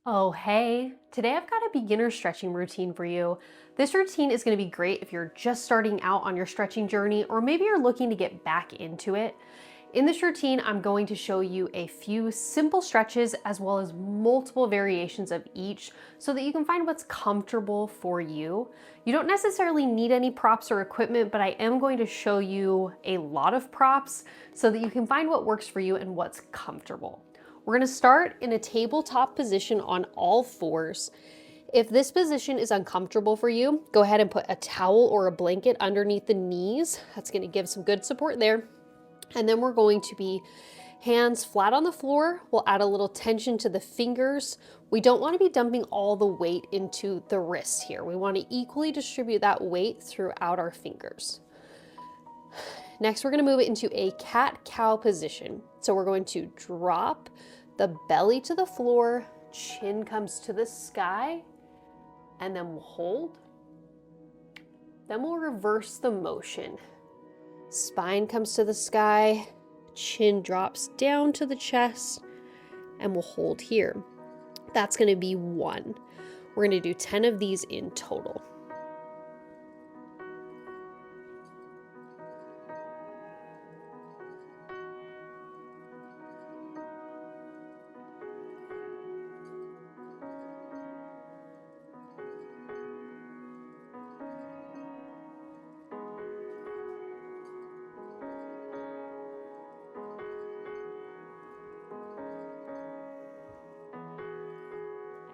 Oh, hey. Today I've got a beginner stretching routine for you. This routine is going to be great if you're just starting out on your stretching journey, or maybe you're looking to get back into it. In this routine, I'm going to show you a few simple stretches as well as multiple variations of each so that you can find what's comfortable for you. You don't necessarily need any props or equipment, but I am going to show you a lot of props so that you can find what works for you and what's comfortable. We're gonna start in a tabletop position on all fours. If this position is uncomfortable for you, go ahead and put a towel or a blanket underneath the knees. That's gonna give some good support there. And then we're going to be hands flat on the floor. We'll add a little tension to the fingers. We don't wanna be dumping all the weight into the wrists here. We wanna equally distribute that weight throughout our fingers. Next, we're gonna move it into a cat-cow position. So we're going to drop the belly to the floor, chin comes to the sky, and then we'll hold. Then we'll reverse the motion. Spine comes to the sky, chin drops down to the chest, and we'll hold here. That's gonna be 1. We're gonna do 10 of these in total.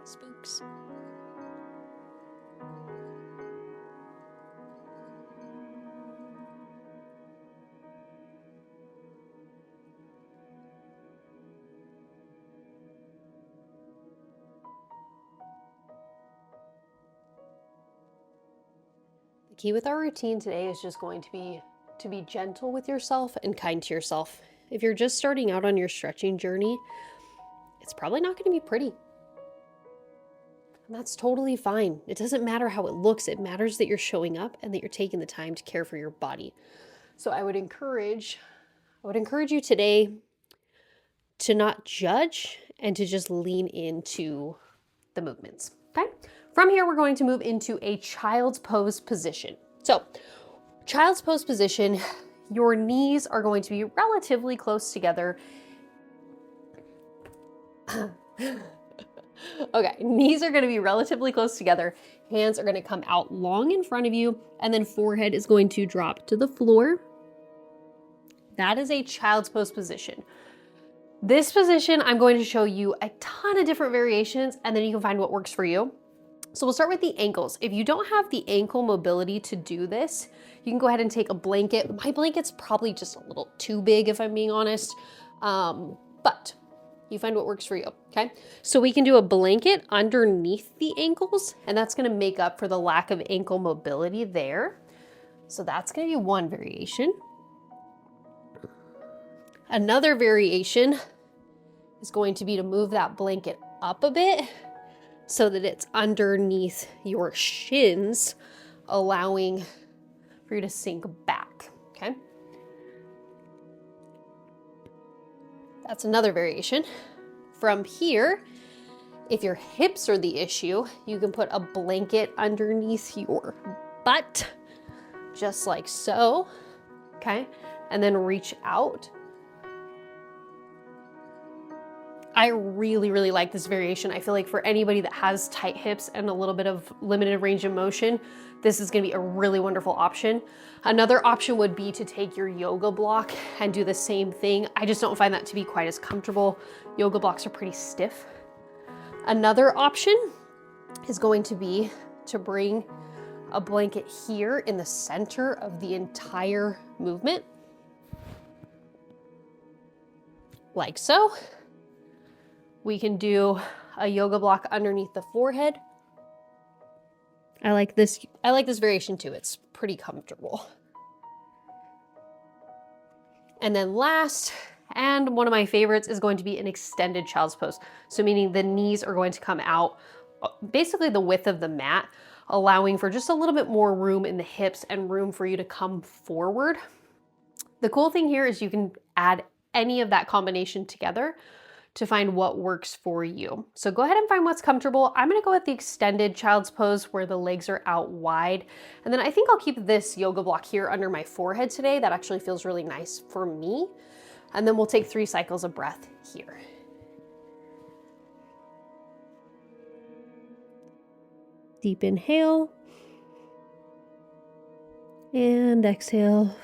Spooks. The key with our routine today is just going to be gentle with yourself and kind to yourself. If you're just starting out on your stretching journey, it's probably not going to be pretty. And that's totally fine. It doesn't matter how it looks. It matters that you're showing up and that you're taking the time to care for your body. So I would encourage you today to not judge and to just lean into the movements. Okay? From here, we're going to move into a child's pose position. So, child's pose position, your knees are going to be relatively close together. Okay, knees are going to be relatively close together. Hands are going to come out long in front of you, and then forehead is going to drop to the floor. That is a child's pose position. This position, I'm going to show you a ton of different variations, and then you can find what works for you. So we'll start with the ankles. If you don't have the ankle mobility to do this, you can go ahead and take a blanket. My blanket's probably just a little too big, if I'm being honest, but you find what works for you, okay? So we can do a blanket underneath the ankles, and that's gonna make up for the lack of ankle mobility there. So that's gonna be one variation. Another variation is going to be to move that blanket up a bit so that it's underneath your shins, allowing for you to sink back, okay? That's another variation. From here, if your hips are the issue, you can put a blanket underneath your butt, just like so, okay? And then reach out. I really, really like this variation. I feel like for anybody that has tight hips and a little bit of limited range of motion, this is gonna be a really wonderful option. Another option would be to take your yoga block and do the same thing. I just don't find that to be quite as comfortable. Yoga blocks are pretty stiff. Another option is going to be to bring a blanket here in the center of the entire movement, like so. We can do a yoga block underneath the forehead. I like this variation too. It's pretty comfortable. And then last, and one of my favorites, is going to be an extended child's pose. So meaning the knees are going to come out basically the width of the mat, allowing for just a little bit more room in the hips and room for you to come forward. The cool thing here is you can add any of that combination together to find what works for you. So go ahead and find what's comfortable. I'm gonna go with the extended child's pose where the legs are out wide. And then I think I'll keep this yoga block here under my forehead today. That actually feels really nice for me. And then we'll take 3 cycles of breath here. Deep inhale and exhale.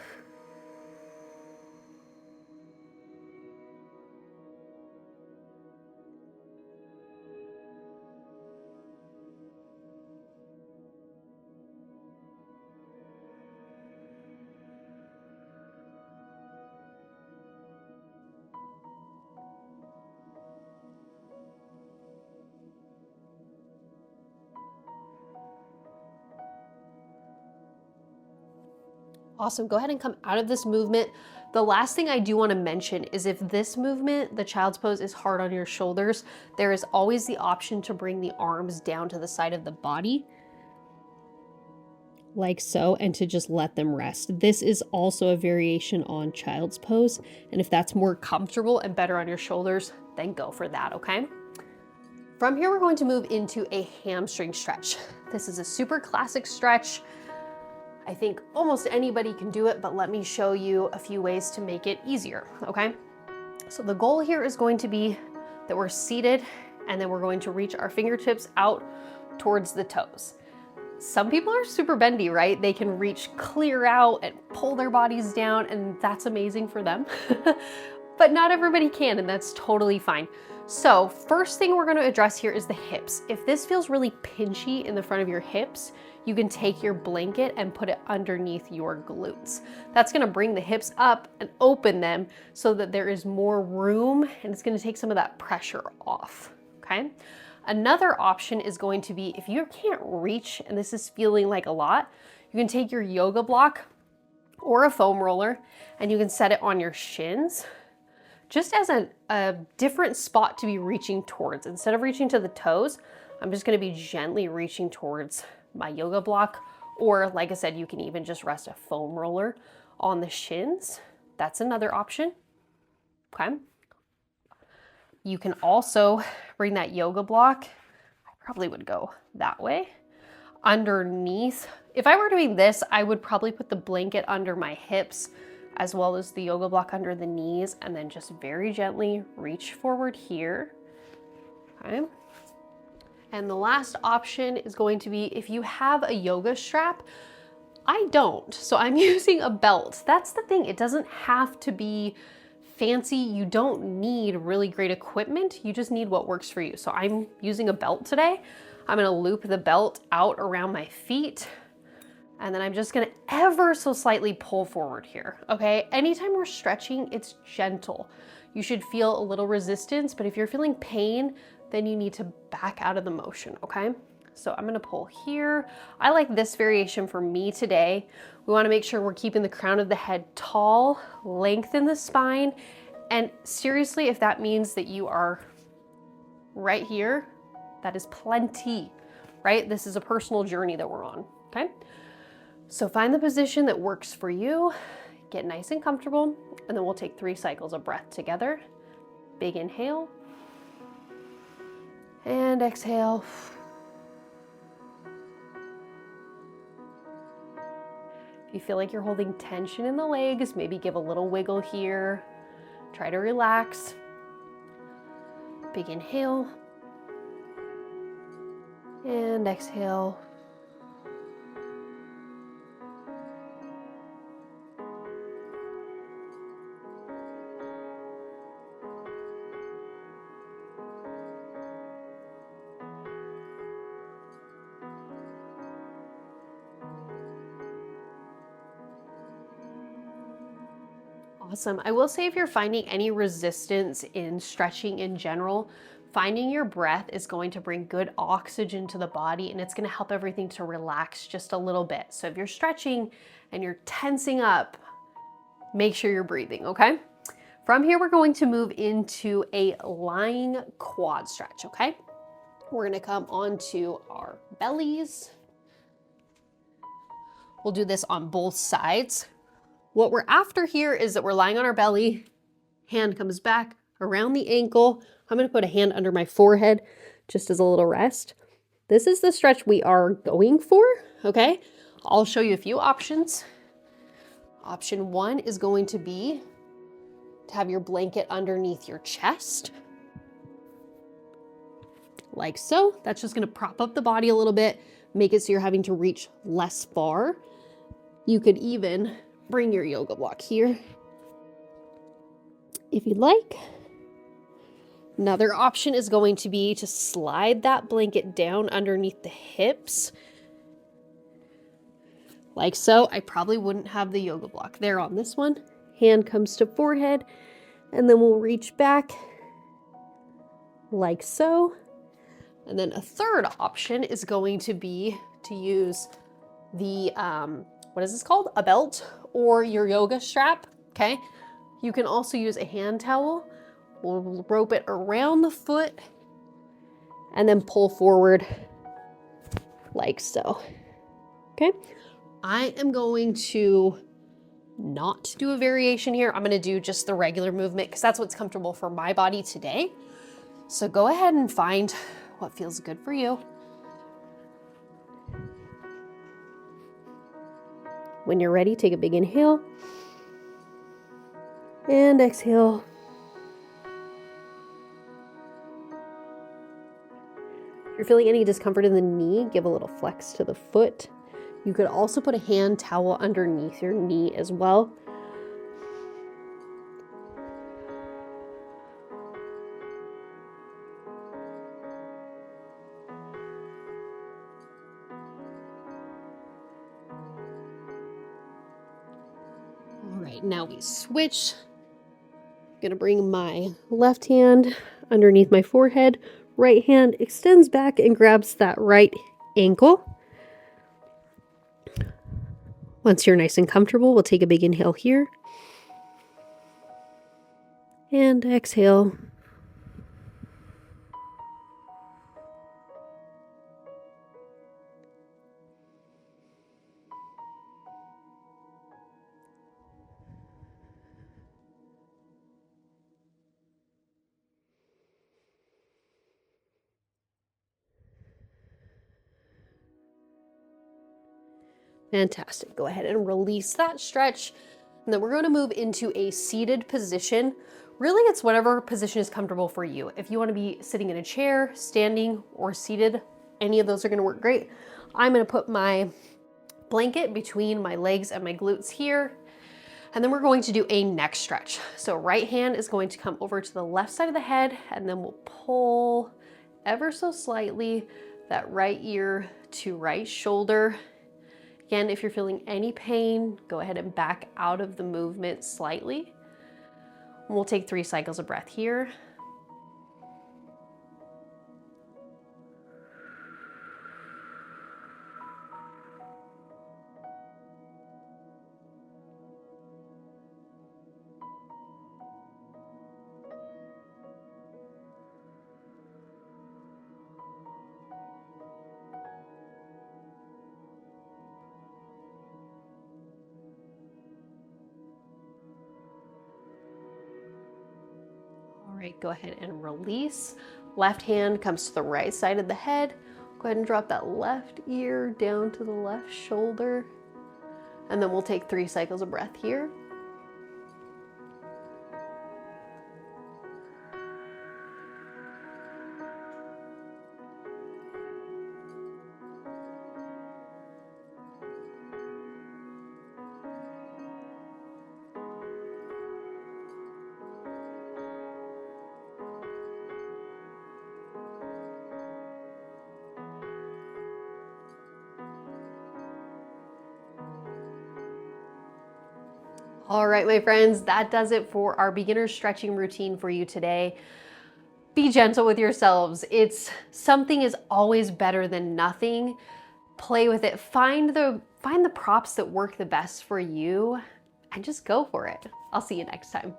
Awesome, go ahead and come out of this movement. The last thing I do want to mention is if this movement, the child's pose, is hard on your shoulders, there is always the option to bring the arms down to the side of the body, like so, and to just let them rest. This is also a variation on child's pose, and if that's more comfortable and better on your shoulders, then go for that, okay? From here, we're going to move into a hamstring stretch. This is a super classic stretch. I think almost anybody can do it, but let me show you a few ways to make it easier, okay? So the goal here is going to be that we're seated and then we're going to reach our fingertips out towards the toes. Some people are super bendy, right? They can reach clear out and pull their bodies down, and that's amazing for them. But not everybody can, and that's totally fine. So first thing we're going to address here is the hips. If this feels really pinchy in the front of your hips, you can take your blanket and put it underneath your glutes. That's gonna bring the hips up and open them so that there is more room, and it's gonna take some of that pressure off, okay? Another option is going to be, if you can't reach and this is feeling like a lot, you can take your yoga block or a foam roller and you can set it on your shins, just as a different spot to be reaching towards. Instead of reaching to the toes, I'm just gonna be gently reaching towards my yoga block, or like I said, you can even just rest a foam roller on the shins. That's another option, okay? You can also bring that yoga block, I probably would go that way, underneath. If I were doing this, I would probably put the blanket under my hips as well as the yoga block under the knees, and then just very gently reach forward here, okay? And the last option is going to be if you have a yoga strap. I don't, so I'm using a belt. That's the thing, it doesn't have to be fancy. You don't need really great equipment. You just need what works for you. So I'm using a belt today. I'm gonna loop the belt out around my feet, and then I'm just gonna ever so slightly pull forward here, okay? Anytime we're stretching, it's gentle. You should feel a little resistance, but if you're feeling pain, then you need to back out of the motion, okay? So I'm gonna pull here. I like this variation for me today. We wanna make sure we're keeping the crown of the head tall, lengthen the spine, and seriously, if that means that you are right here, that is plenty, right? This is a personal journey that we're on, okay? So find the position that works for you, get nice and comfortable, and then we'll take 3 cycles of breath together. Big inhale. And exhale. If you feel like you're holding tension in the legs, maybe give a little wiggle here. Try to relax. Big inhale. And exhale. Awesome. I will say if you're finding any resistance in stretching in general, finding your breath is going to bring good oxygen to the body, and it's going to help everything to relax just a little bit. So if you're stretching and you're tensing up, make sure you're breathing, okay? From here, we're going to move into a lying quad stretch, okay? We're going to come onto our bellies. We'll do this on both sides. What we're after here is that we're lying on our belly, hand comes back around the ankle, I'm going to put a hand under my forehead just as a little rest. This is the stretch we are going for, okay? I'll show you a few options. Option 1 is going to be to have your blanket underneath your chest, like so. That's just going to prop up the body a little bit, make it so you're having to reach less far. You could even bring your yoga block here if you'd like. Another option is going to be to slide that blanket down underneath the hips, like so. I probably wouldn't have the yoga block there on this one. Hand comes to forehead, and then we'll reach back like so. And then a third option is going to be to use the, what is this called? A belt or your yoga strap, okay? You can also use a hand towel. We'll rope it around the foot and then pull forward like so, okay? I am going to not do a variation here. I'm gonna do just the regular movement because that's what's comfortable for my body today. So go ahead and find what feels good for you. When you're ready, take a big inhale and exhale. If you're feeling any discomfort in the knee, give a little flex to the foot. You could also put a hand towel underneath your knee as well. All right, now we switch. I'm gonna bring my left hand underneath my forehead. Right hand extends back and grabs that right ankle. Once you're nice and comfortable, we'll take a big inhale here. And exhale. Fantastic. Go ahead and release that stretch. And then we're going to move into a seated position. Really, it's whatever position is comfortable for you. If you want to be sitting in a chair, standing, or seated, any of those are going to work great. I'm going to put my blanket between my legs and my glutes here. And then we're going to do a neck stretch. So right hand is going to come over to the left side of the head, and then we'll pull ever so slightly that right ear to right shoulder. Again, if you're feeling any pain, go ahead and back out of the movement slightly. We'll take 3 cycles of breath here. All right, go ahead and release. Left hand comes to the right side of the head. Go ahead and drop that left ear down to the left shoulder. And then we'll take 3 cycles of breath here. All right, my friends, that does it for our beginner stretching routine for you today. Be gentle with yourselves. Something is always better than nothing. Play with it. Find the props that work the best for you and just go for it. I'll see you next time.